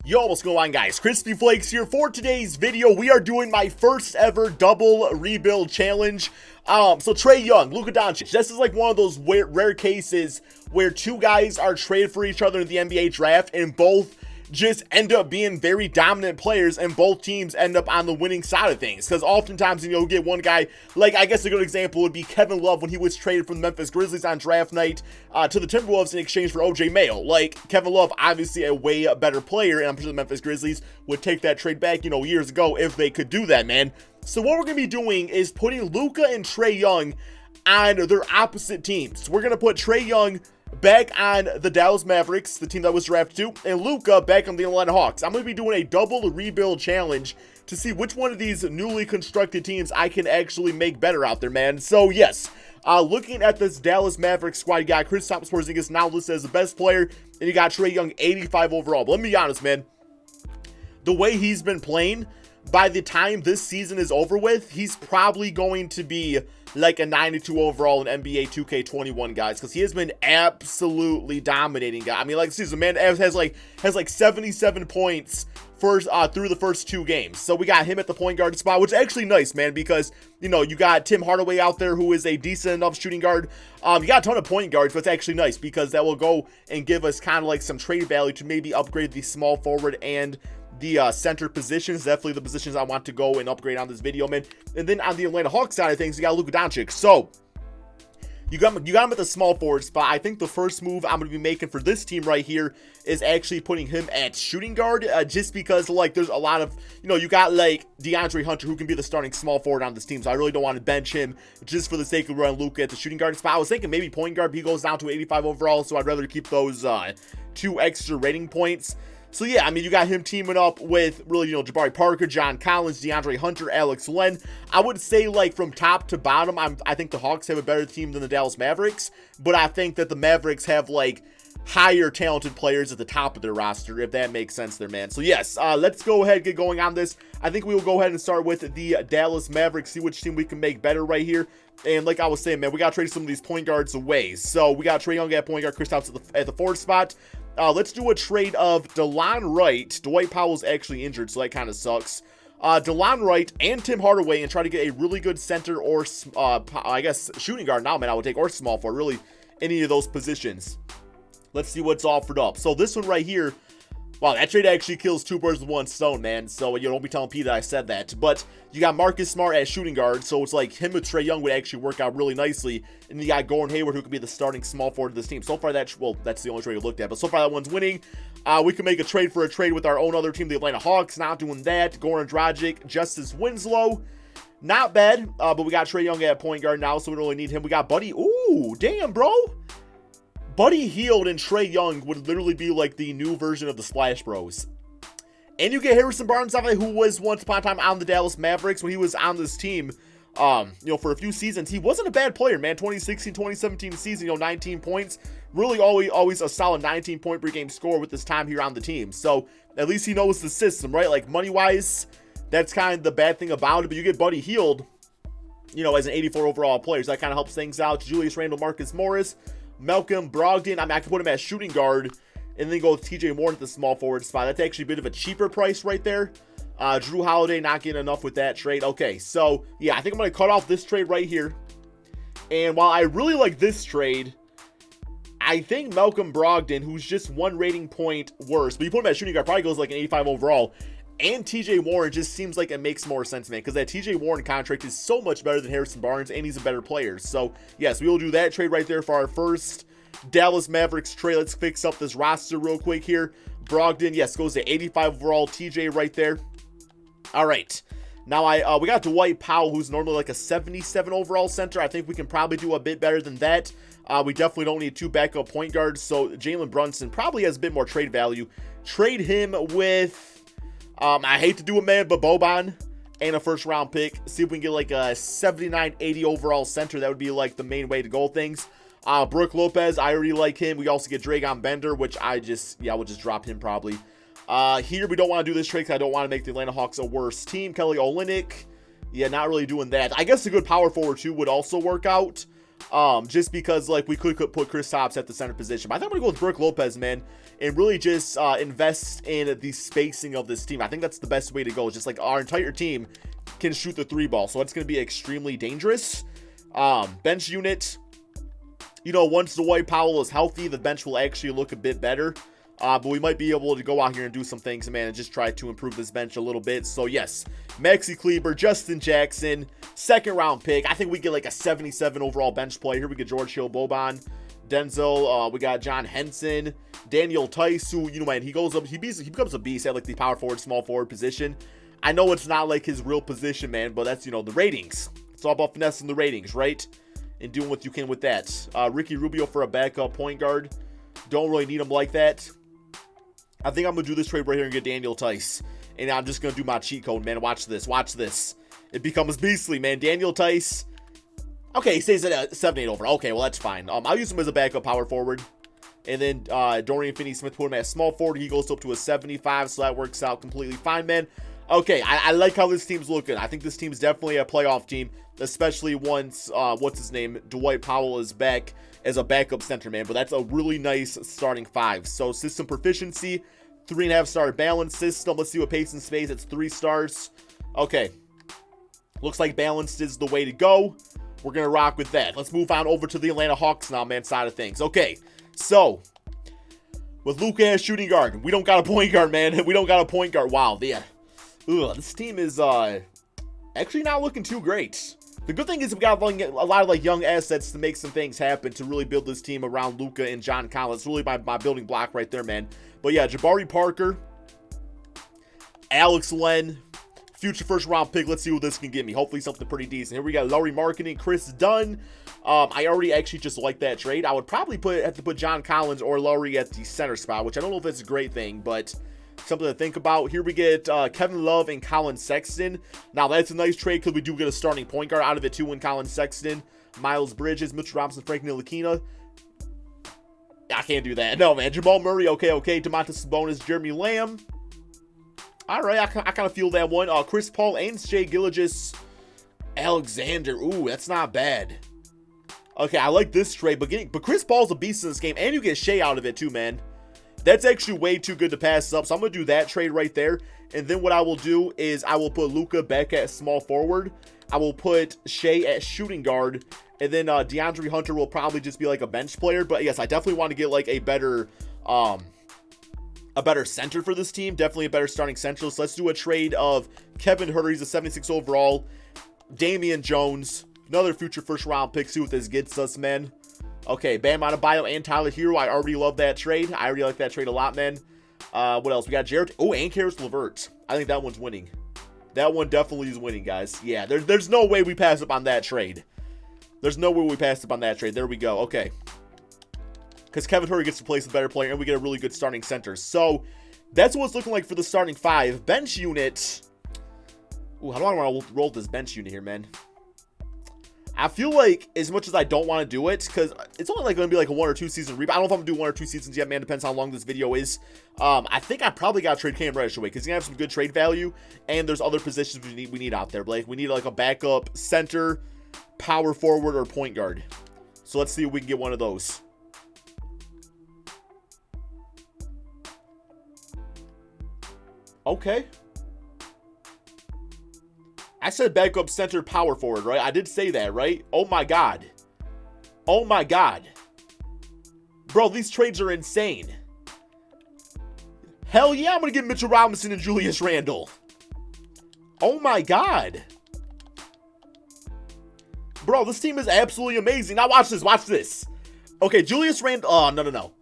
Yo, what's going on, guys? KrispyFlakes here. For today's video, we are doing my first ever double rebuild challenge. So Trae Young, Luka Doncic, this is like one of those rare cases where two guys are traded for each other in the NBA draft and both just end up being very dominant players and both teams end up on the winning side of things. Because oftentimes, you get one guy, like I guess a good example would be Kevin Love when he was traded from the Memphis Grizzlies on draft night to the Timberwolves in exchange for OJ Mayo. Like, Kevin Love, obviously a way better player, and I'm sure the Memphis Grizzlies would take that trade back, years ago if they could do that, man. So what we're going to be doing is putting Luka and Trae Young on their opposite teams. We're going to put Trae Young back on the Dallas Mavericks, the team that was drafted to, and Luka back on the Atlanta Hawks. I'm going to be doing a double rebuild challenge to see which one of these newly constructed teams I can actually make better out there, man. So, yes, looking at this Dallas Mavericks squad, you got Kristaps Porzingis now listed as the best player, and you got Trae Young 85 overall. But let me be honest, man. The way he's been playing, by the time this season is over with, he's probably going to be like a 92 overall in NBA 2K21, guys, because he has been absolutely dominating, guys. I mean, like, season, man has like 77 points first through the first two games. So we got him at the point guard spot, which is actually nice, man, because you got Tim Hardaway out there who is a decent enough shooting guard. You got a ton of point guards, but it's actually nice because that will go and give us kind of like some trade value to maybe upgrade the small forward and the center positions. Definitely the positions I want to go and upgrade on this video, man. And then on the Atlanta Hawks side of things, you got Luka Doncic. So you got him at the small forward spot. I think the first move I'm going to be making for this team right here is actually putting him at shooting guard, just because like there's a lot of, you got like DeAndre Hunter who can be the starting small forward on this team. So I really don't want to bench him just for the sake of running Luka at the shooting guard spot. I was thinking maybe point guard, but he goes down to 85 overall. So I'd rather keep those 2 extra rating points. So yeah, I mean, you got him teaming up with really, Jabari Parker, John Collins, DeAndre Hunter, Alex Len. I would say like from top to bottom, I think the Hawks have a better team than the Dallas Mavericks, but I think that the Mavericks have like higher talented players at the top of their roster, if that makes sense there, man. So yes, let's go ahead and get going on this. I think we will go ahead and start with the Dallas Mavericks, see which team we can make better right here. And like I was saying, man, we got to trade some of these point guards away. So we got Trae Young at point guard, Kristaps at the forward spot. Let's do a trade of DeLon Wright. Dwight Powell's actually injured, so that kind of sucks. DeLon Wright and Tim Hardaway, and try to get a really good center or, I guess, shooting guard now, man, I would take, or small forward, really, any of those positions. Let's see what's offered up. So this one right here, wow, that trade actually kills 2 birds with 1 stone, man. So, don't be telling Pete that I said that. But you got Marcus Smart as shooting guard, so it's like him with Trae Young would actually work out really nicely. And you got Gordon Hayward, who could be the starting small forward of this team. So far, that's the only trade we looked at. But so far, that one's winning. We can make a trade for a trade with our own other team, the Atlanta Hawks. Not doing that. Goran Dragic, Justice Winslow. Not bad, but we got Trae Young at point guard now, so we don't really need him. We got Buddy. Ooh, damn, bro. Buddy Hield and Trae Young would literally be like the new version of the Splash Bros. And you get Harrison Barnes, who was once upon a time on the Dallas Mavericks when he was on this team, for a few seasons. He wasn't a bad player, man. 2016, 2017 season, 19 points. Really always a solid 19 point per game score with his time here on the team. So at least he knows the system, right? Like money-wise, that's kind of the bad thing about it. But you get Buddy Hield, as an 84 overall player. So that kind of helps things out. Julius Randle, Marcus Morris, Malcolm Brogdon. I can put him as shooting guard and then go with TJ Warren at the small forward spot. That's actually a bit of a cheaper price right there. Drew Holiday not getting enough with that trade. Okay, so yeah, I think I'm going to cut off this trade right here. And while I really like this trade, I think Malcolm Brogdon, who's just 1 rating point worse, but you put him at shooting guard, probably goes like an 85 overall. And TJ Warren just seems like it makes more sense, man, because that TJ Warren contract is so much better than Harrison Barnes, and he's a better player. So, yes, we will do that trade right there for our first Dallas Mavericks trade. Let's fix up this roster real quick here. Brogdon, yes, goes to 85 overall. TJ right there. All right. Now, we got Dwight Powell, who's normally like a 77 overall center. I think we can probably do a bit better than that. We definitely don't need 2 backup point guards, so Jalen Brunson probably has a bit more trade value. Trade him with... I hate to do it, man, but Boban and a first-round pick. See if we can get like a 79, 80 overall center. That would be like the main way to go things. Brook Lopez, I already like him. We also get Dragon Bender, which we'll just drop him probably. Here, we don't want to do this trade because I don't want to make the Atlanta Hawks a worse team. Kelly Olynyk, yeah, not really doing that. I guess a good power forward, too, would also work out. Just because, like, we could put Kristaps at the center position. But I think I'm going to go with Brook Lopez, man, and really just invest in the spacing of this team. I think that's the best way to go. Just, like, our entire team can shoot the 3-ball, so it's going to be extremely dangerous. Bench unit, you know, once Dwight Powell is healthy, the bench will actually look a bit better. But we might be able to go out here and do some things, man, and just try to improve this bench a little bit. So, yes, Maxi Kleber, Justin Jackson, second-round pick. I think we get like a 77 overall bench play. Here we get George Hill, Boban, Denzel. We got John Henson, Daniel Tice, who, you know, man, he goes up, he becomes a beast at like the power forward, small forward position. I know it's not like his real position, man, but that's, you know, the ratings. It's all about finessing the ratings, right? And doing what you can with that. Ricky Rubio for a backup point guard. Don't really need him like that. I think I'm going to do this trade right here and get Daniel Tice. And I'm just going to do my cheat code, man. Watch this. Watch this. It becomes beastly, man. Daniel Tice. Okay, he stays at a 78 over. Okay, well, that's fine. I'll use him as a backup power forward. And then Dorian Finney-Smith put him at small forward. He goes up to a 75, so that works out completely fine, man. Okay, I like how this team's looking. I think this team's definitely a playoff team, especially once, what's his name, Dwight Powell is back as a backup center, man. But that's a really nice starting 5. So system proficiency, 3.5-star balance system. Let's see what pace and space. It's 3 stars. Okay, looks like balanced is the way to go. We're gonna rock with that. Let's move on over to the Atlanta Hawks now, man, side of things. Okay, so with Luka as shooting guard, we don't got a point guard, man. We don't got a point guard. Wow, yeah. Ugh, this team is actually not looking too great. The good thing is we got a lot of like young assets to make some things happen to really build this team around Luka and John Collins. It's really my building block right there, man. But yeah, Jabari Parker, Alex Len, future first-round pick. Let's see what this can give me. Hopefully something pretty decent. Here we got Lauri Markkanen, Chris Dunn. I already actually just like that trade. I would probably have to put John Collins or Lauri at the center spot, which I don't know if that's a great thing, but something to think about. Here we get Kevin Love and Colin Sexton. Now, that's a nice trade because we do get a starting point guard out of it, too, in Colin Sexton. Miles Bridges, Mitchell Robinson, Frank Ntilikina. I can't do that. No, man. Jamal Murray, okay. Domantas Sabonis, Jeremy Lamb. All right, I kind of feel that one. Chris Paul and Shai Gilgeous-Alexander. Ooh, that's not bad. Okay, I like this trade, but Chris Paul's a beast in this game, and you get Shai out of it, too, man. That's actually way too good to pass up. So I'm going to do that trade right there. And then what I will do is I will put Luka back at small forward. I will put Shai at shooting guard. And then DeAndre Hunter will probably just be like a bench player. But yes, I definitely want to get like a better center for this team. Definitely a better starting center. So let's do a trade of Kevin Huerter. He's a 76 overall. Damian Jones. Another future first round pick. See what this gets us, man. Okay, Bam Adebayo and Tyler Hero. I already love that trade. I already like that trade a lot, man. What else? We got Jarrett. Oh, and Karis LeVert. I think that one's winning. That one definitely is winning, guys. Yeah, there's no way we pass up on that trade. There's no way we pass up on that trade. There we go. Okay. Because Kevin Huerter gets to place a better player, and we get a really good starting center. So, that's what it's looking like for the starting 5. Bench unit. Ooh, how do I want to roll this bench unit here, man? I feel like as much as I don't want to do it, because it's only like going to be like a 1 or 2 season rebound. I don't know if I'm going to do 1 or 2 seasons yet, man. Depends how long this video is. I think I probably got to trade Cam Reddish away because he's going to have some good trade value. And there's other positions we need out there, Blake. We need like a backup center, power forward, or point guard. So let's see if we can get one of those. Okay. I said backup center power forward, right? I did say that, right? Oh my God. Oh my God. Bro, these trades are insane. Hell yeah, I'm going to get Mitchell Robinson and Julius Randle. Oh my God. Bro, this team is absolutely amazing. Now watch this, watch this. Okay, Julius Randle. Oh, no.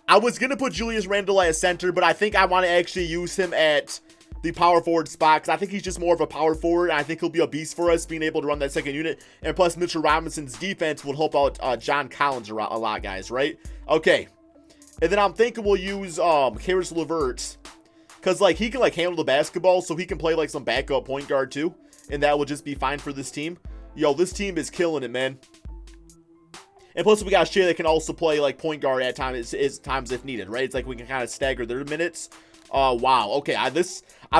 I was going to put Julius Randle at center, but I think I want to actually use him at the power forward spot, because I think he's just more of a power forward, and I think he'll be a beast for us, being able to run that second unit, and plus Mitchell Robinson's defense will help out John Collins a lot, guys, right? Okay, and then I'm thinking we'll use Karis LeVert, because like he can like handle the basketball, so he can play like some backup point guard too, and that will just be fine for this team. Yo, this team is killing it, man. And plus we got Shai that can also play like point guard at times if needed, right? It's like we can kind of stagger their minutes. Wow. Okay, I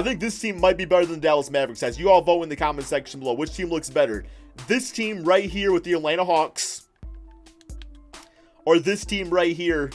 think this team might be better than Dallas Mavericks has. You all vote in the comment section below. Which team looks better? This team right here with the Atlanta Hawks, or this team right here.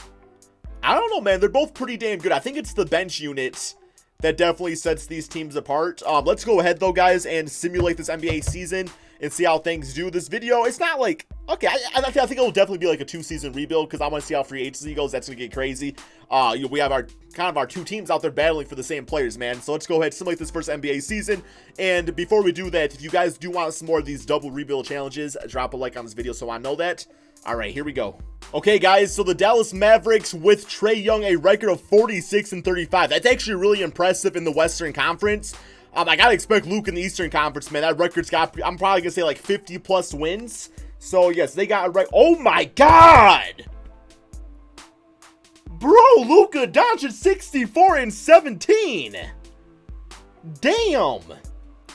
I don't know, man. They're both pretty damn good. I think it's the bench units that definitely sets these teams apart. Let's go ahead, though, guys, and simulate this NBA season and see how things do. This video, it's not like, okay, I think it'll definitely be like a 2-season rebuild because I want to see how free agency goes. That's going to get crazy. We have our two teams out there battling for the same players, man. So let's go ahead and simulate this first NBA season. And before we do that, if you guys do want some more of these double rebuild challenges, drop a like on this video so I know that. All right, here we go. Okay, guys, so the Dallas Mavericks with Trae Young, a record of 46-35. That's actually really impressive in the Western Conference. I gotta expect Luka in the Eastern Conference, man. That record's got, I'm probably gonna say like 50+ wins. So, yes, they got it right. Oh, my God! Bro, Luka Doncic 64-17. Damn.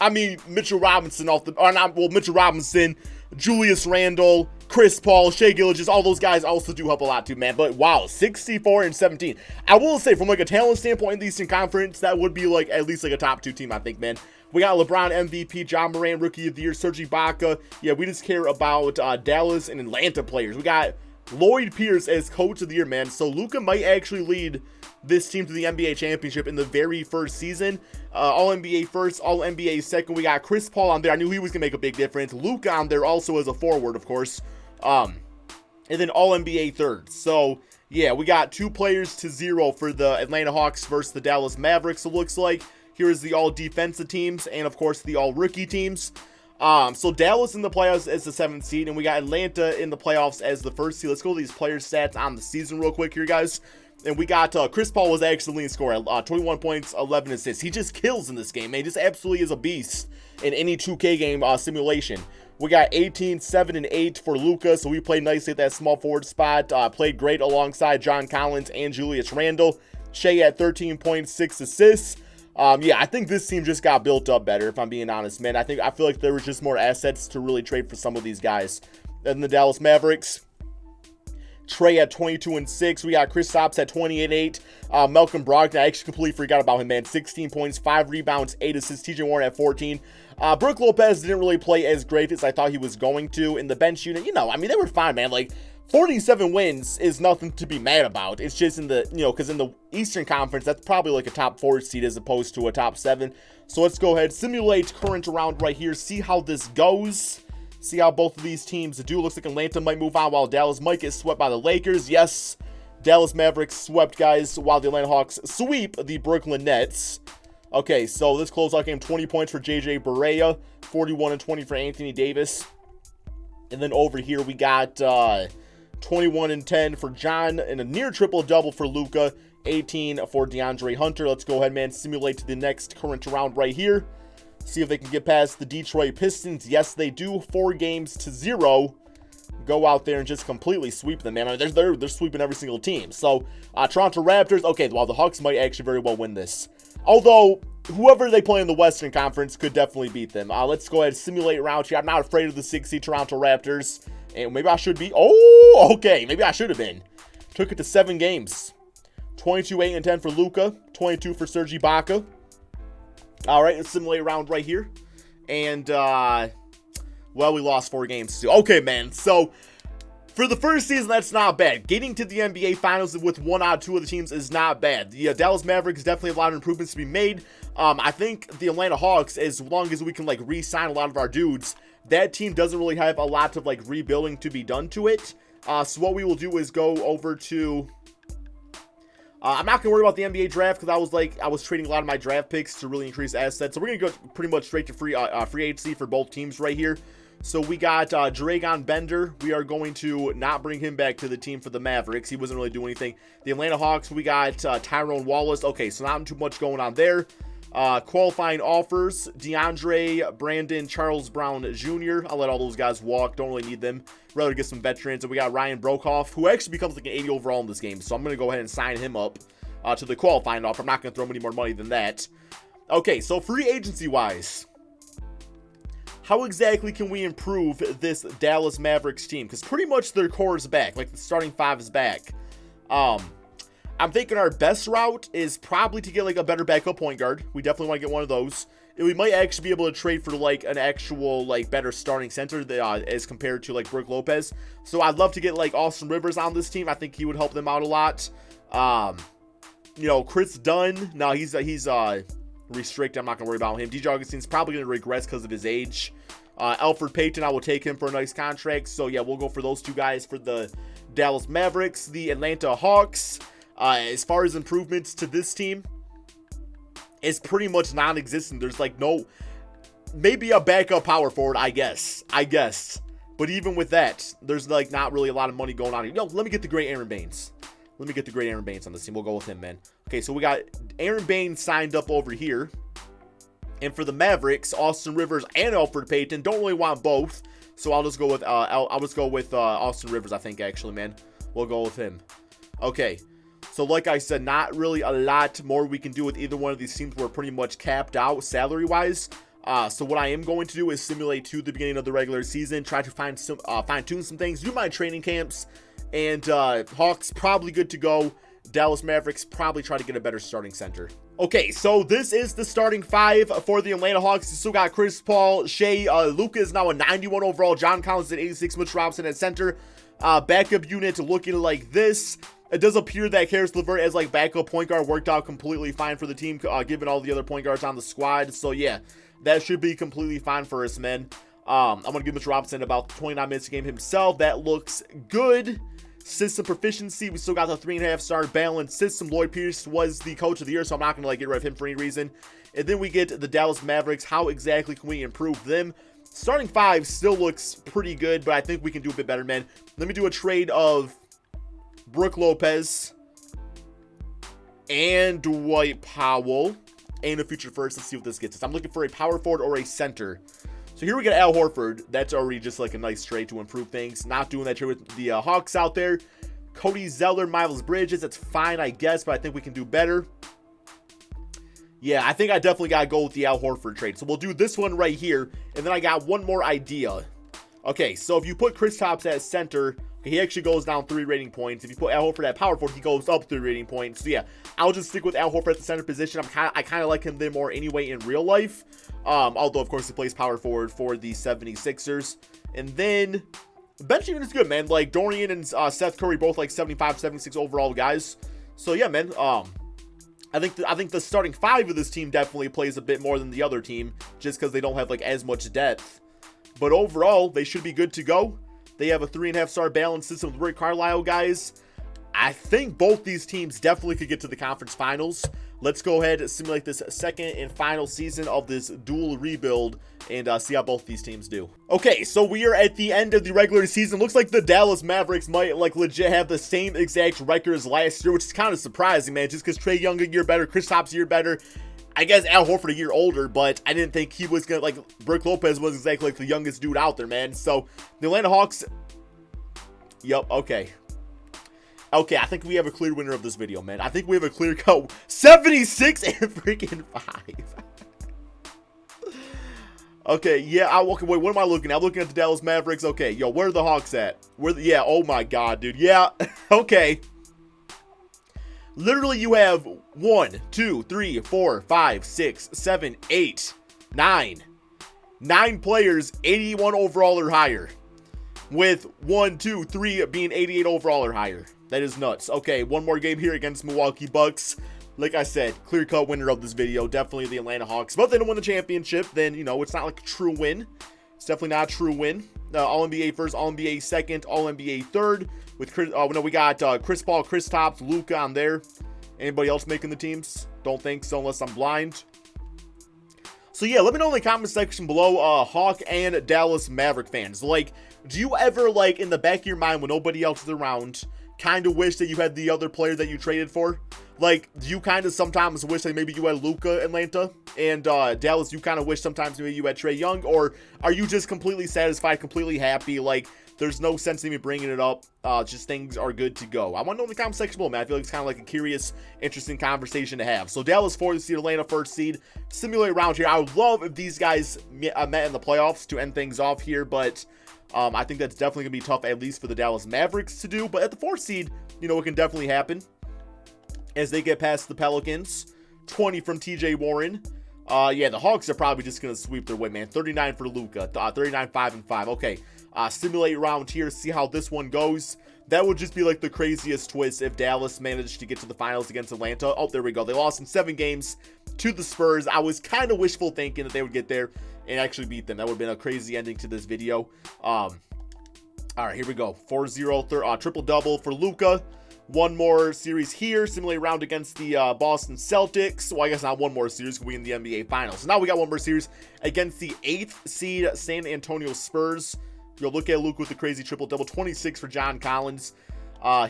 I mean, Mitchell Robinson Mitchell Robinson, Julius Randle, Chris Paul, Shai Gilgeous, all those guys also do help a lot too, man. But wow, 64-17. I will say, from like a talent standpoint in the Eastern Conference, that would be like at least like a top 2 team, I think, man. We got LeBron MVP, John Moran Rookie of the Year, Serge Ibaka. Yeah, we just care about Dallas and Atlanta players. We got Lloyd Pierce as Coach of the Year, man. So Luka might actually lead this team to the NBA championship in the very first season. All-NBA first, All-NBA second. We got Chris Paul on there. I knew he was going to make a big difference. Luka on there also as a forward, of course. And then All-NBA third. So, yeah, we got 2 players to 0 for the Atlanta Hawks versus the Dallas Mavericks, it looks like. Here is the all-defensive teams and, of course, the all-rookie teams. So Dallas in the playoffs as the 7th seed, and we got Atlanta in the playoffs as the 1st seed. Let's go to these player stats on the season real quick here, guys. And we got Chris Paul was actually the leading scorer, 21 points, 11 assists. He just kills in this game, man. He just absolutely is a beast in any 2K game simulation. We got 18, 7, and 8 for Luka, so we played nicely at that small forward spot. Played great alongside John Collins and Julius Randle. Shai at 13 points, 6 assists. Yeah, I think this team just got built up better, if I'm being honest, man. I feel like there was just more assets to really trade for some of these guys. And the Dallas Mavericks, Trae at 22-6. We got Kristaps at 28-8. Malcolm Brogdon, I actually completely forgot about him, man. 16 points, 5 rebounds, 8 assists. TJ Warren at 14. Brook Lopez didn't really play as great as I thought he was going to. In the bench unit, you know, I mean, they were fine, man. Like, 47 wins is nothing to be mad about. It's just in the, you know, because in the Eastern Conference, that's probably like a top 4 seed as opposed to a top 7. So let's go ahead, simulate current round right here, see how this goes. See how both of these teams do. Looks like Atlanta might move on while Dallas might get swept by the Lakers. Yes, Dallas Mavericks swept, guys, while the Atlanta Hawks sweep the Brooklyn Nets. Okay, so this closeout game, 20 points for JJ Barea, 41-20 for Anthony Davis. And then over here we got 21-10 for John and a near triple-double for Luka, 18 for DeAndre Hunter. Let's go ahead, man, simulate to the next current round right here. See if they can get past the Detroit Pistons. Yes, they do. 4-0. Go out there and just completely sweep them, man. I mean, they're sweeping every single team. So, Toronto Raptors. Okay, well, the Hawks might actually very well win this. Although, whoever they play in the Western Conference could definitely beat them. Let's go ahead and simulate round here. I'm not afraid of the 6-seed Toronto Raptors. And maybe I should be. Oh, okay. Maybe I should have been. Took it to 7 games. 22-8-10 for Luka. 22 for Serge Ibaka. All right, let's simulate round right here. And, well, we lost 4 games too. Okay, man. So, for the first season, that's not bad. Getting to the NBA Finals with 1 out of 2 of the teams is not bad. The Dallas Mavericks definitely have a lot of improvements to be made. I think the Atlanta Hawks, as long as we can, like, re-sign a lot of our dudes, that team doesn't really have a lot of, like, rebuilding to be done to it. So what we will do is go over to... I'm not going to worry about the NBA draft because I was trading a lot of my draft picks to really increase assets. So we're going to go pretty much straight to free agency for both teams right here. So we got Dragan Bender. We are going to not bring him back to the team for the Mavericks. He wasn't really doing anything. The Atlanta Hawks, we got Tyrone Wallace. Okay, so not too much going on there. Qualifying offers, DeAndre, Brandon, Charles Brown Jr. I'll let all those guys walk. Don't really need them. Rather get some veterans. And we got Ryan Broekhoff, who actually becomes like an 80 overall in this game. So I'm going to go ahead and sign him up to the qualifying offer. I'm not going to throw him any more money than that. Okay, so free agency-wise, how exactly can we improve this Dallas Mavericks team? Because pretty much their core is back. Like, the starting 5 is back. I I'm thinking our best route is probably to get like a better backup point guard. We definitely want to get one of those. And we might actually be able to trade for like an actual like better starting center as compared to like Brook Lopez. So I'd love to get like Austin Rivers on this team. I think he would help them out a lot. You know, Chris Dunn. No, he's restricted. I'm not gonna worry about him. DJ Augustin's probably gonna regress because of his age. Elfrid Payton, I will take him for a nice contract. So yeah, we'll go for those two guys for the Dallas Mavericks. The Atlanta Hawks. As far as improvements to this team, it's pretty much non-existent. There's like no, maybe a backup power forward, I guess. But even with that, there's like not really a lot of money going on here. Yo, let me get the great Aaron Baines. Let me get the great Aaron Baines on this team. We'll go with him, man. Okay, so we got Aaron Baines signed up over here. And for the Mavericks, Austin Rivers and Elfrid Payton. Don't really want both, so I'll just go with Austin Rivers. I think actually, man, we'll go with him. Okay. So like I said, not really a lot more we can do with either one of these teams. We're pretty much capped out salary-wise. So what I am going to do is simulate to the beginning of the regular season, try to fine-tune some things, do my training camps, and Hawks probably good to go. Dallas Mavericks probably try to get a better starting center. Okay, so this is the starting five for the Atlanta Hawks. You still got Chris Paul, Shea, Luka is now a 91 overall, John Collins at 86, Mitch Robinson at center. Backup unit looking like this. It does appear that Caris LeVert as like backup point guard worked out completely fine for the team, given all the other point guards on the squad. So yeah, that should be completely fine for us, man. I'm going to give Mitch Robinson about 29 minutes a game himself. That looks good. System proficiency, we still got the 3.5-star balance system. Lloyd Pierce was the coach of the year, so I'm not going to like get rid of him for any reason. And then we get the Dallas Mavericks. How exactly can we improve them? Starting five still looks pretty good, but I think we can do a bit better, man. Let me do a trade of Brook Lopez and Dwight Powell and a future first. Let's see what this gets us. I'm looking for a power forward or a center. So here we got Al Horford. That's already just like a nice trade to improve things. Not doing that trade with the Hawks out there. Cody Zeller, Miles Bridges. That's fine, I guess, but I think we can do better. Yeah, I think I definitely got to go with the Al Horford trade. So we'll do this one right here. And then I got one more idea. Okay, so if you put Kristaps at center, he actually goes down 3 rating points. If you put Al Horford at power forward, he goes up 3 rating points. So yeah, I'll just stick with Al Horford at the center position. I kind of like him there more anyway in real life. Although, of course, he plays power forward for the 76ers. And then, bench unit is good, man. Like, Dorian and Seth Curry, both like 75, 76 overall guys. So yeah, man. I think the starting five of this team definitely plays a bit more than the other team, just because they don't have like as much depth. But overall, they should be good to go. They have a 3.5-star balance system with Rick Carlisle, guys. I think both these teams definitely could get to the conference finals. Let's go ahead and simulate this second and final season of this dual rebuild and see how both these teams do. Okay, so we are at the end of the regular season. Looks like the Dallas Mavericks might like legit have the same exact record as last year, which is kind of surprising, man, just because Trae Young a year better, Kristaps a year better. I guess Al Horford a year older, but I didn't think he was going to, like, Brook Lopez was exactly like the youngest dude out there, man. So, the Atlanta Hawks, yep, okay. Okay, I think we have a clear winner of this video, man. I think we have a clear cut 76 and freaking 5. Okay, yeah, wait, what am I looking at? I'm looking at the Dallas Mavericks. Okay, yo, where are the Hawks at? Yeah, oh my God, dude. Yeah, okay. Literally, you have 1, 2, 3, 4, 5, 6, 7, 8, 9. 9 players, 81 overall or higher. With 1, 2, 3 being 88 overall or higher. That is nuts. Okay, one more game here against Milwaukee Bucks. Like I said, clear-cut winner of this video. Definitely the Atlanta Hawks. But if they don't win the championship, then, you know, it's not like a true win. It's definitely not a true win. All-NBA first, All-NBA second, All-NBA third. With we got Chris Paul, Kristaps, Luka on there. Anybody else making the teams? Don't think so unless I'm blind. So yeah, let me know in the comment section below, Hawk and Dallas Maverick fans. Like, do you ever, like, in the back of your mind when nobody else is around, kind of wish that you had the other player that you traded for? Like, do you kind of sometimes wish that maybe you had Luka, Atlanta, and Dallas, you kind of wish sometimes maybe you had Trae Young? Or are you just completely satisfied, completely happy, like, there's no sense in me bringing it up, just things are good to go? I want to know in the comment section below, man. I feel like it's kind of like a curious, interesting conversation to have. So Dallas 4th seed, Atlanta 1st seed, simulate around here. I would love if these guys met in the playoffs to end things off here, but I think that's definitely going to be tough, at least for the Dallas Mavericks to do. But at the 4th seed, you know, it can definitely happen. as they get past the Pelicans. 20 from TJ Warren. Yeah, the Hawks are probably just going to sweep their way, man. 39 for Luka. 39, 5, and 5. Okay, simulate round here. See how this one goes. That would just be like the craziest twist if Dallas managed to get to the finals against Atlanta. Oh, there we go. They lost in 7 games to the Spurs. I was kind of wishful thinking that they would get there and actually beat them. That would have been a crazy ending to this video. All right, here we go. 4-0, triple-double for Luka. One more series here. Simulate round against the Boston Celtics. Well, I guess not one more series. We in the NBA Finals. So now we got one more series against the 8th seed San Antonio Spurs. You'll look at Luka with the crazy triple-double. 26 for John Collins.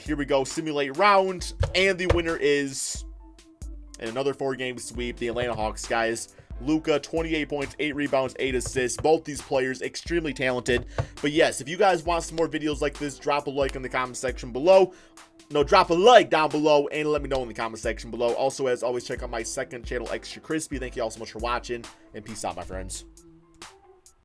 Here we go. Simulate round. And the winner is, in another 4-game sweep, the Atlanta Hawks, guys. Luka, 28 points, 8 rebounds, 8 assists. Both these players extremely talented. But yes, if you guys want some more videos like this, drop a like in the comment section below. No, drop a like down below and let me know in the comment section below. Also, as always, check out my second channel, Extra Crispy. Thank you all so much for watching, and peace out, my friends.